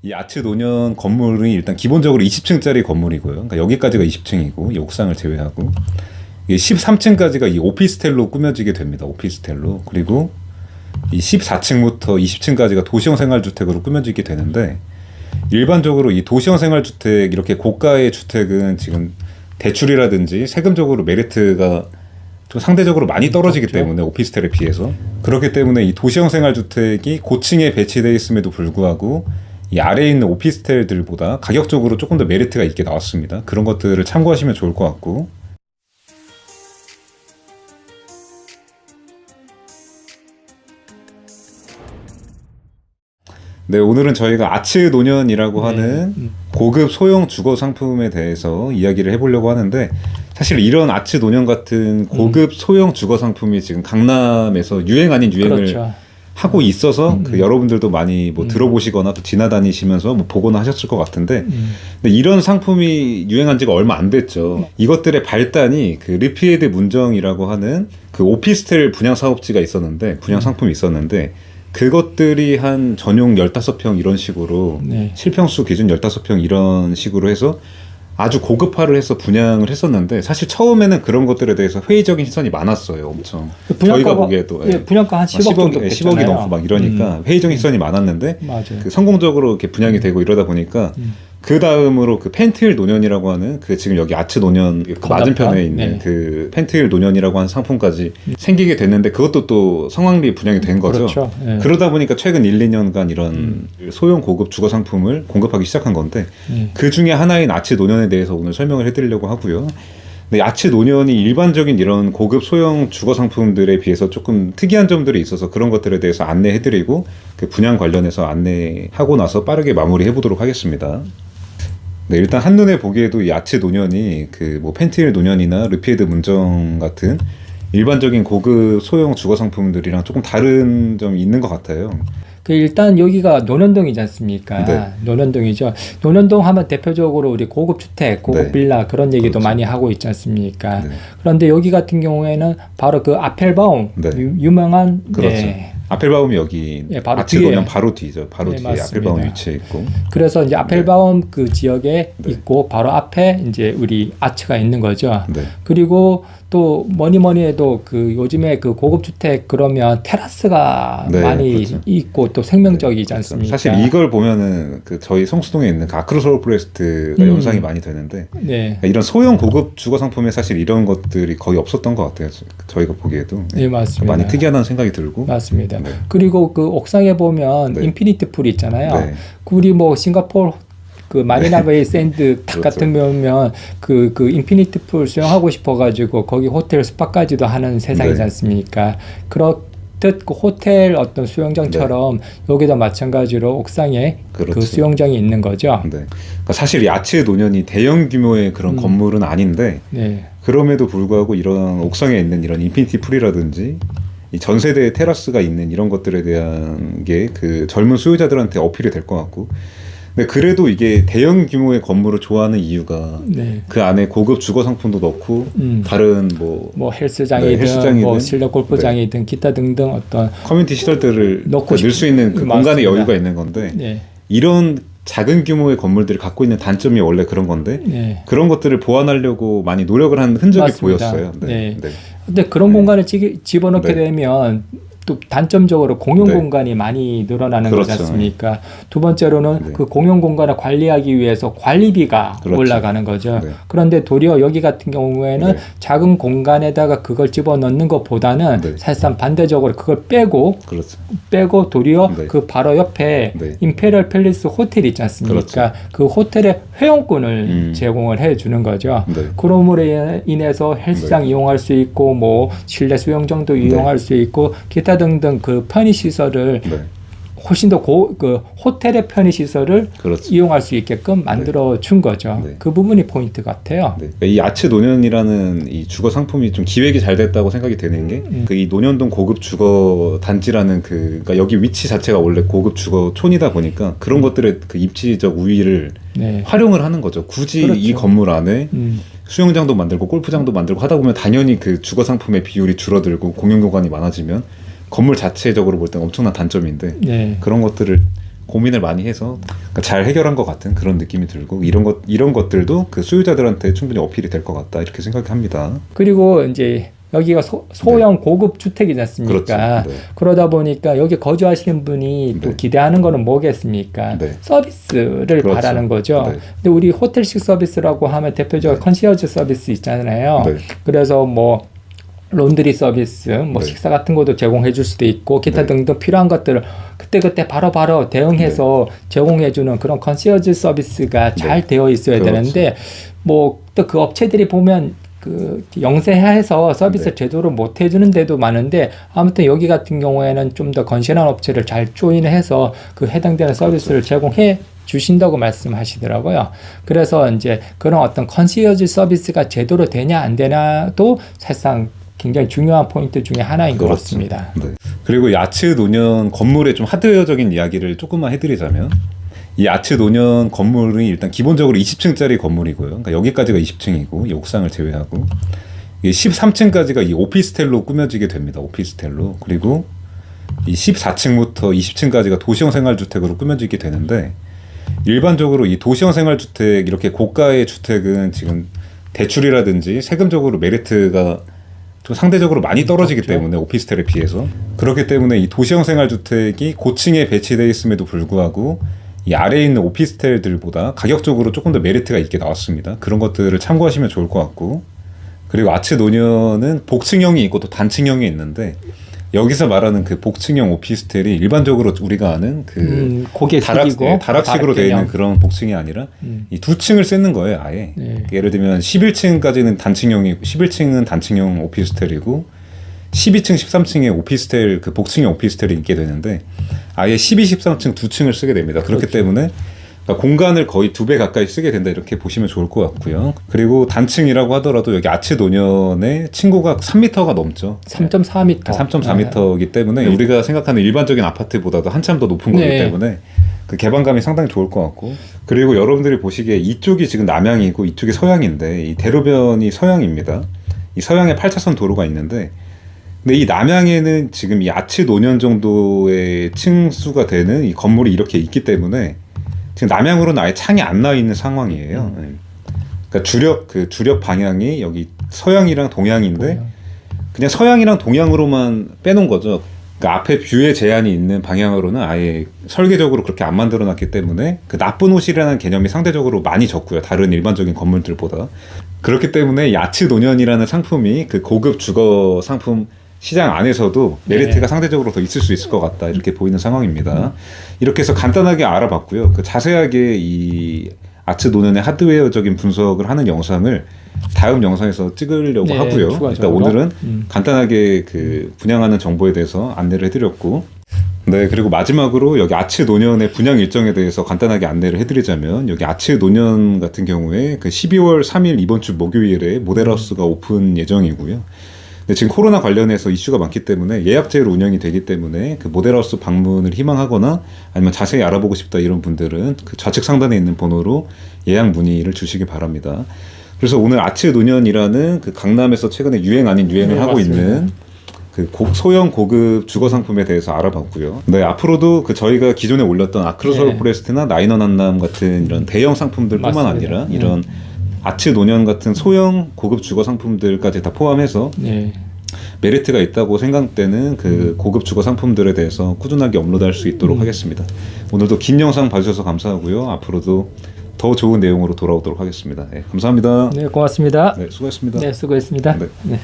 이 아츠 노년 건물이 일단 기본적으로 20층짜리 건물이고요. 그러니까 여기까지가 20층이고 이 옥상을 제외하고 이게 13층까지가 이 오피스텔로 꾸며지게 됩니다. 오피스텔로. 그리고 이 14층부터 20층까지가 도시형 생활주택으로 꾸며지게 되는데 일반적으로 이 도시형 생활주택 이렇게 고가의 주택은 지금 대출이라든지 세금적으로 메리트가 좀 상대적으로 많이 떨어지기 때문에 오피스텔에 비해서 그렇기 때문에 이 도시형 생활주택이 고층에 배치되어 있음에도 불구하고 이 아래에 있는 오피스텔들보다 가격적으로 조금 더 메리트가 있게 나왔습니다. 그런 것들을 참고하시면 좋을 것 같고 네, 오늘은 저희가 아츠 노년이라고 하는 고급 소형 주거 상품에 대해서 이야기를 해보려고 하는데 사실 이런 아츠 노년 같은 고급 소형 주거 상품이 지금 강남에서 유행 아닌 유행을 그렇죠. 하고 있어서 그 여러분들도 많이 뭐 들어보시거나 또 지나다니시면서 뭐 보거나 하셨을 것 같은데 근데 이런 상품이 유행한 지가 얼마 안 됐죠. 이것들의 발단이 그 리피에드 문정이라고 하는 그 오피스텔 분양 사업지가 있었는데 분양 상품이 있었는데 그것들이 한 전용 15평 이런 식으로 실평수 기준 15평 이런 식으로 해서 아주 고급화를 해서 분양을 했었는데 사실 처음에는 그런 것들에 대해서 회의적인 시선이 많았어요. 엄청 저희가 보기에도 분양가 한 10억 정도 10억이 넘고 막 이러니까 회의적인 시선이 많았는데 그 성공적으로 이렇게 분양이 되고 이러다 보니까 그 다음으로 그 펜트힐 노년이라고 하는 그 지금 여기 아츠 노년 그 맞은편에 있는 그 펜트힐 노년이라고 하는 상품까지 생기게 됐는데 그것도 또 성황리 분양이 된 거죠. 그렇죠. 그러다 보니까 최근 1, 2년간 이런 소형 고급 주거 상품을 공급하기 시작한 건데 그 중에 하나인 아츠 노년에 대해서 오늘 설명을 해드리려고 하고요. 근데 아츠 노년이 일반적인 이런 고급 소형 주거 상품들에 비해서 조금 특이한 점들이 있어서 그런 것들에 대해서 안내해드리고 그 분양 관련해서 안내하고 나서 빠르게 마무리해보도록 하겠습니다. 네, 일단 한눈에 보기에도 이 아츠 노년이 그 뭐 펜트힐 노년이나 르피에드 문정 같은 일반적인 고급 소형 주거 상품들이랑 조금 다른 점이 있는 것 같아요. 그 일단 여기가 논현동이지 않습니까? 네. 논현동이죠. 논현동 하면 대표적으로 우리 고급 주택, 고급 빌라 그런 얘기도 많이 하고 있지 않습니까? 그런데 여기 같은 경우에는 바로 그 아펠바움 유명한 아펠바움이 여기 바로 아츠 노년 바로 뒤죠. 바로 뒤에 맞습니다. 아펠바움이 위치해 있고. 그래서 이제 아펠바움 그 지역에 있고 바로 앞에 이제 우리 아츠가 있는 거죠. 그리고 또 뭐니 해도 그 요즘에 그 고급 주택 그러면 테라스가 많이 있고 또 생명적이지 않습니까? 사실 이걸 보면은 그 저희 성수동에 있는 그 아크로솔 프레스트가 연상이 많이 되는데 그러니까 이런 소형 고급 주거 상품에 사실 이런 것들이 거의 없었던 것 같아요. 저희가 보기에도 맞습니다. 많이 특이하다는 생각이 들고 맞습니다. 그리고 그 옥상에 보면 인피니트 풀이 있잖아요. 우리 뭐 싱가포르 그 마리나베이 샌드 탁 같은 경우면 그 인피니트 풀 수영하고 싶어가지고 거기 호텔 스파까지도 하는 세상이지 않습니까? 그렇듯 그 호텔 어떤 수영장처럼 여기도 마찬가지로 옥상에 그 수영장이 있는 거죠. 그러니까 사실 이 아츠 노년이 대형 규모의 그런 건물은 아닌데 그럼에도 불구하고 이런 옥상에 있는 이런 인피니티 풀이라든지 이 전 세대의 테라스가 있는 이런 것들에 대한 게 그 젊은 수요자들한테 어필이 될 것 같고 근데 그래도 이게 대형 규모의 건물을 좋아하는 이유가 그 안에 고급 주거 상품도 넣고 다른 뭐 헬스장이든 뭐 실내 골프장이든 기타 등등 어떤 커뮤니티 시설들을 넣을 수 있는 그 공간의 여유가 있는 건데 이런 작은 규모의 건물들을 갖고 있는 단점이 원래 그런 건데 그런 것들을 보완하려고 많이 노력을 한 흔적이 보였어요. 근데 그런 공간을 집어넣게 되면 또 단점적으로 공용 공간이 많이 늘어나는 거지 않습니까? 두 번째로는 그 공용 공간을 관리하기 위해서 관리비가 올라가는 거죠. 그런데 도리어 여기 같은 경우에는 작은 공간에다가 그걸 집어넣는 것보다는 사실상 반대적으로 그걸 빼고 도리어 그 바로 옆에 임페리얼 팰리스 호텔이 있지 않습니까? 그 호텔의 회원권을 제공을 해주는 거죠. 그러므로 인해서 헬스장 이용할 수 있고 뭐 실내 수영장도 이용할 수 있고 기타 등등 그 편의 시설을 훨씬 더 그 호텔의 편의 시설을 이용할 수 있게끔 만들어 준 거죠. 그 부분이 포인트 같아요. 이 아츠 노년이라는 이 주거 상품이 좀 기획이 잘 됐다고 생각이 되는 게 그 이 논현동 고급 주거 단지라는 그러니까 여기 위치 자체가 원래 고급 주거촌이다 보니까 그런 것들의 그 입지적 우위를 활용을 하는 거죠. 굳이 이 건물 안에 수영장도 만들고 골프장도 만들고 하다 보면 당연히 그 주거 상품의 비율이 줄어들고 공용 공간이 많아지면 건물 자체적으로 볼 때는 엄청난 단점인데 그런 것들을 고민을 많이 해서 그러니까 잘 해결한 것 같은 그런 느낌이 들고 이런 것들도 그 소유자들한테 충분히 어필이 될 것 같다 이렇게 생각합니다. 그리고 이제 여기가 소형 고급 주택이지 않습니까? 그렇죠. 네. 그러다 보니까 여기 거주하시는 분이 또 기대하는 거는 뭐겠습니까? 서비스를 그렇죠. 바라는 거죠. 근데 우리 호텔식 서비스라고 하면 대표적으로 컨시어즈 서비스 있잖아요. 그래서 뭐 론드리 서비스, 뭐 식사 같은 것도 제공해 줄 수도 있고 기타 등등 필요한 것들을 그때그때 바로바로 대응해서 제공해 주는 그런 컨시어즈 서비스가 잘 되어 있어야 되는데 뭐 또 그 업체들이 보면 그 영세해서 서비스 제대로 못 해주는 데도 많은데 아무튼 여기 같은 경우에는 좀 더 건실한 업체를 잘 조인해서 그 해당되는 서비스를 제공해 주신다고 말씀하시더라고요. 그래서 이제 그런 어떤 컨시어즈 서비스가 제대로 되냐 안 되냐도 사실상 굉장히 중요한 포인트 중에 하나인 것 같습니다. 그리고 이 아츠 노년 건물의 좀 하드웨어적인 이야기를 조금만 해드리자면 이 아츠 노년 건물이 일단 기본적으로 20층짜리 건물이고요. 그러니까 여기까지가 20층이고 이 옥상을 제외하고 이 13층까지가 이 오피스텔로 꾸며지게 됩니다. 오피스텔로. 그리고 이 14층부터 20층까지가 도시형 생활주택으로 꾸며지게 되는데 일반적으로 이 도시형 생활주택 이렇게 고가의 주택은 지금 대출이라든지 세금적으로 메리트가 좀 상대적으로 많이 떨어지기 때문에 오피스텔에 비해서 그렇기 때문에 이 도시형 생활주택이 고층에 배치되어 있음에도 불구하고 이 아래에 있는 오피스텔들보다 가격적으로 조금 더 메리트가 있게 나왔습니다. 그런 것들을 참고하시면 좋을 것 같고 그리고 아츠 노년은 복층형이 있고 또 단층형이 있는데 여기서 말하는 그 복층형 오피스텔이 일반적으로 우리가 아는 그 고개 숙이고 다락식으로 되어 있는 그런 복층이 아니라 이 두 층을 쌓는 거예요, 아예. 예를 들면 11층까지는 단층형이고 11층은 단층형 오피스텔이고 12층, 13층에 오피스텔 그 복층형 오피스텔이 있게 되는데 아예 12, 13층 두 층을 쓰게 됩니다. 그렇기 때문에 그러니까 공간을 거의 2배 가까이 쓰게 된다 이렇게 보시면 좋을 것 같고요. 그리고 단층이라고 하더라도 여기 아츠 노년의 층고가 3m가 넘죠. 3.4m. 3.4m이기 때문에 우리가 생각하는 일반적인 아파트보다도 한참 더 높은 거기 때문에 그 개방감이 상당히 좋을 것 같고 그리고 여러분들이 보시기에 이쪽이 지금 남향이고 이쪽이 서향인데 이 대로변이 서향입니다. 이 서향에 8차선 도로가 있는데 근데 이 남향에는 지금 이 아츠 노년 정도의 층수가 되는 이 건물이 이렇게 있기 때문에 지금 남향으로는 아예 창이 안 나와 있는 상황이에요. 그러니까 주력 방향이 여기 서향이랑 동향인데 그냥 서향이랑 동향으로만 빼놓은 거죠. 그러니까 앞에 뷰에 제한이 있는 방향으로는 아예 설계적으로 그렇게 안 만들어놨기 때문에 그 나쁜 옷이라는 개념이 상대적으로 많이 적고요. 다른 일반적인 건물들보다. 그렇기 때문에 이 아츠 노년이라는 상품이 그 고급 주거 상품 시장 안에서도 메리트가 상대적으로 더 있을 수 있을 것 같다 이렇게 보이는 상황입니다. 이렇게 해서 간단하게 알아봤고요. 그 자세하게 이 아츠 노년의 하드웨어적인 분석을 하는 영상을 다음 영상에서 찍으려고 하고요. 일단 오늘은 간단하게 그 분양하는 정보에 대해서 안내를 해드렸고 네, 그리고 마지막으로 여기 아츠 노년의 분양 일정에 대해서 간단하게 안내를 해드리자면 여기 아츠 노년 같은 경우에 그 12월 3일 이번 주 목요일에 모델하우스가 오픈 예정이고요. 근데 지금 코로나 관련해서 이슈가 많기 때문에 예약제로 운영이 되기 때문에 그 모델하우스 방문을 희망하거나 아니면 자세히 알아보고 싶다 이런 분들은 그 좌측 상단에 있는 번호로 예약 문의를 주시기 바랍니다. 그래서 오늘 아츠 노년이라는 그 강남에서 최근에 유행 아닌 유행을 하고 있는 그 소형 고급 주거 상품에 대해서 알아봤고요. 네, 앞으로도 그 저희가 기존에 올렸던 아크로서울 포레스트나 나인원 한남 같은 이런 대형 상품들뿐만 아니라 이런 아츠 노년 같은 소형 고급 주거 상품들까지 다 포함해서 메리트가 있다고 생각되는 그 고급 주거 상품들에 대해서 꾸준하게 업로드할 수 있도록 하겠습니다. 오늘도 긴 영상 봐주셔서 감사하고요. 앞으로도 더 좋은 내용으로 돌아오도록 하겠습니다. 네, 감사합니다. 네, 고맙습니다. 네, 수고했습니다. 네, 수고했습니다. 네. 네.